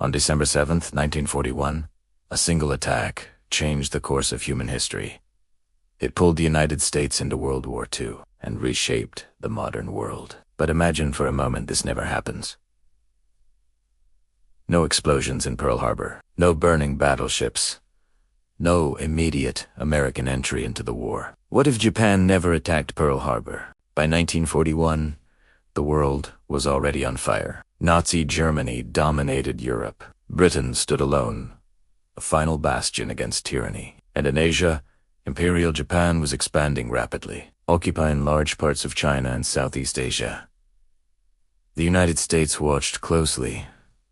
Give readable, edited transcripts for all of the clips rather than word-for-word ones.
On December 7, 1941, a single attack changed the course of human history. It pulled the United States into World War II and reshaped the modern world. But imagine for a moment this never happens. No explosions in Pearl Harbor, no burning battleships, no immediate American entry into the war. What if Japan never attacked Pearl Harbor? By 1941, the world was already on fire. Nazi Germany dominated Europe. Britain stood alone, a final bastion against tyranny. And in Asia, Imperial Japan was expanding rapidly, occupying large parts of China and Southeast Asia. The United States watched closely,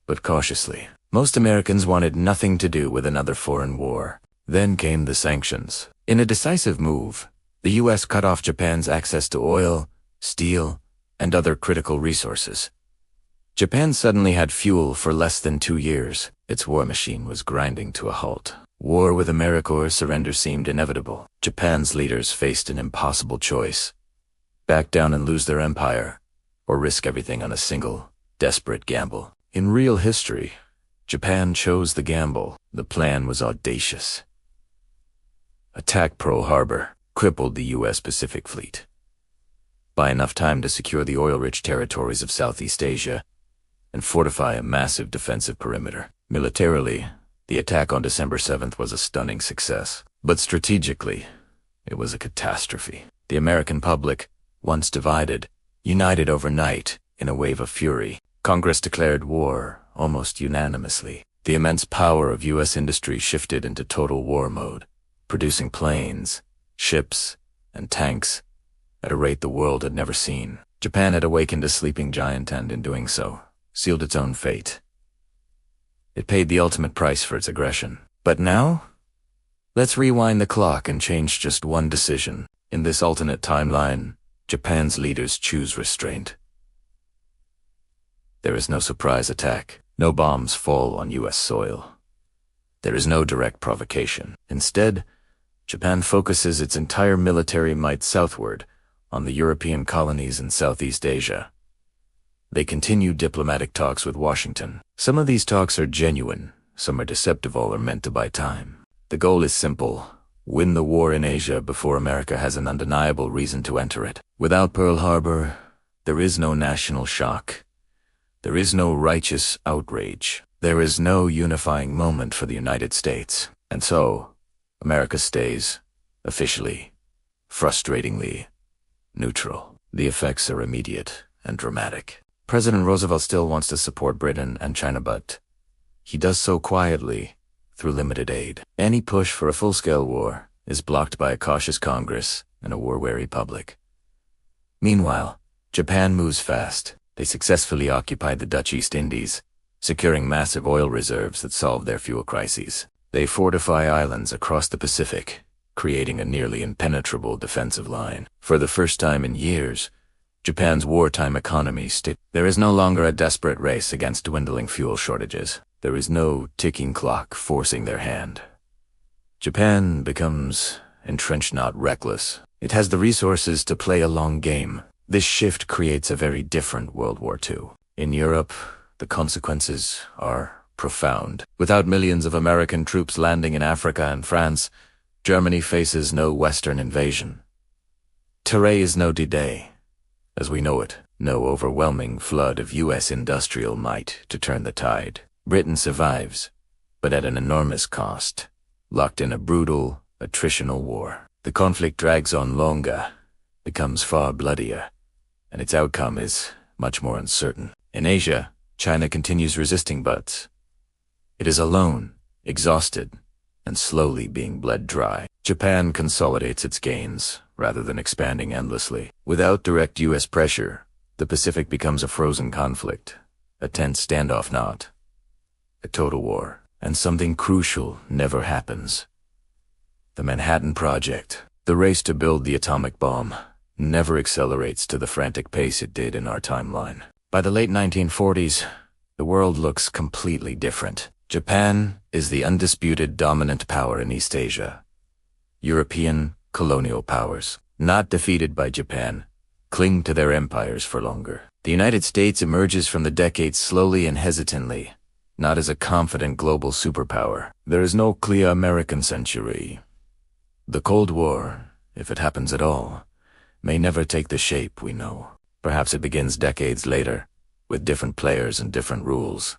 but cautiously. Most Americans wanted nothing to do with another foreign war. Then came the sanctions. In a decisive move, the U.S. cut off Japan's access to oil, steel, and other critical resources. Japan suddenly had fuel for less than 2 years. Its war machine was grinding to a halt. War with America or surrender seemed inevitable. Japan's leaders faced an impossible choice: back down and lose their empire, or risk everything on a single, desperate gamble. In real history, Japan chose the gamble. The plan was audacious. Attack Pearl Harbor, crippled the U.S. Pacific Fleet. Buy enough time to secure the oil-rich territories of Southeast Asia, and fortify a massive defensive perimeter. Militarily, the attack on December 7th was a stunning success. But strategically, it was a catastrophe. The American public, once divided, united overnight in a wave of fury. Congress declared war almost unanimously. The immense power of U.S. industry shifted into total war mode, producing planes, ships, and tanks at a rate the world had never seen. Japan had awakened a sleeping giant and, in doing so, sealed its own fate. It paid the ultimate price for its aggression. But now, let's rewind the clock and change just one decision. In this alternate timeline, Japan's leaders choose restraint. There is no surprise attack. No bombs fall on U.S. soil. There is no direct provocation. Instead, Japan focuses its entire military might southward on the European colonies in Southeast Asia. They continue diplomatic talks with Washington. Some of these talks are genuine, some are deceptive, all are meant to buy time. The goal is simple: win the war in Asia before America has an undeniable reason to enter it. Without Pearl Harbor, there is no national shock. There is no righteous outrage. There is no unifying moment for the United States. And so, America stays, officially, frustratingly, neutral. The effects are immediate and dramatic. President Roosevelt still wants to support Britain and China, but he does so quietly, through limited aid. Any push for a full-scale war is blocked by a cautious Congress and a war-weary public. Meanwhile, Japan moves fast. They successfully occupied the Dutch East Indies, securing massive oil reserves that solved their fuel crises. They fortify islands across the Pacific, creating a nearly impenetrable defensive line. For the first time in years, Japan's wartime economy There is no longer a desperate race against dwindling fuel shortages. There is no ticking clock forcing their hand. Japan becomes entrenched, not reckless. It has the resources to play a long game. This shift creates a very different World War II. In Europe, the consequences are profound. Without millions of American troops landing in Africa and France, Germany faces no Western invasion. Terrain is no D-Day, as we know it, no overwhelming flood of U.S. industrial might to turn the tide. Britain survives, but at an enormous cost, locked in a brutal, attritional war. The conflict drags on longer, becomes far bloodier, and its outcome is much more uncertain. In Asia, China continues resisting, but it is alone, exhausted, and slowly being bled dry. Japan consolidates its gains, rather than expanding endlessly. Without direct U.S. pressure, the Pacific becomes a frozen conflict, a tense standoff, not a total war. And something crucial never happens. The Manhattan Project, the race to build the atomic bomb, never accelerates to the frantic pace it did in our timeline. By the late 1940s, the world looks completely different. Japan is the undisputed dominant power in East Asia. European colonial powers, not defeated by Japan, cling to their empires for longer. The United States emerges from the decades slowly and hesitantly, not as a confident global superpower. There is no clear American century. The Cold War, if it happens at all, may never take the shape we know. Perhaps it begins decades later, with different players and different rules.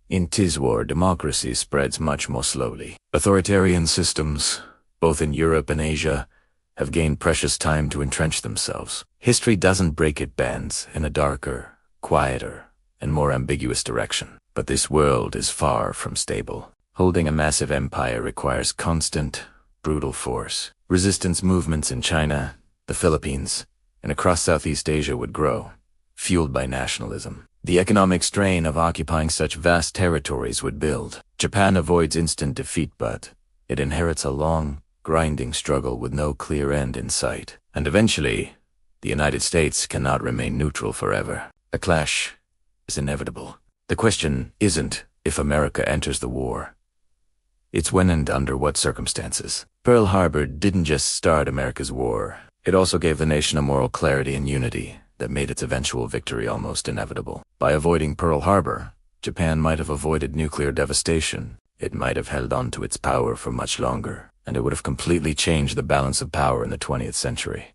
In this war, democracy spreads much more slowly. Authoritarian systems, both in Europe and Asia, have gained precious time to entrench themselves. History doesn't break, it bends in a darker, quieter, and more ambiguous direction. But this world is far from stable. Holding a massive empire requires constant, brutal force. Resistance movements in China, the Philippines, and across Southeast Asia would grow, fueled by nationalism. The economic strain of occupying such vast territories would build. Japan avoids instant defeat, but it inherits a long, grinding struggle with no clear end in sight. And eventually, the United States cannot remain neutral forever. A clash is inevitable. The question isn't if America enters the war. It's when and under what circumstances. Pearl Harbor didn't just start America's war. It also gave the nation a moral clarity and unity that made its eventual victory almost inevitable. By avoiding Pearl Harbor, Japan might have avoided nuclear devastation. It might have held on to its power for much longer, and it would have completely changed the balance of power in the 20th century.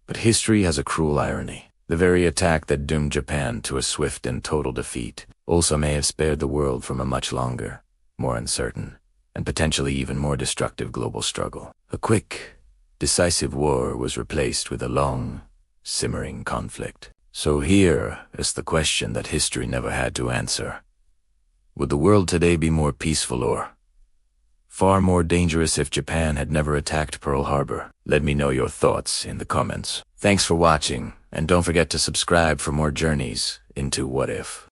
But history has a cruel irony. The very attack that doomed Japan to a swift and total defeat also may have spared the world from a much longer, more uncertain, and potentially even more destructive global struggle. A quick, decisive war was replaced with a long, simmering conflict. So here is the question that history never had to answer. Would the world today be more peaceful or far more dangerous if Japan had never attacked Pearl Harbor? Let me know your thoughts in the comments. Thanks for watching, and don't forget to subscribe for more journeys into What If.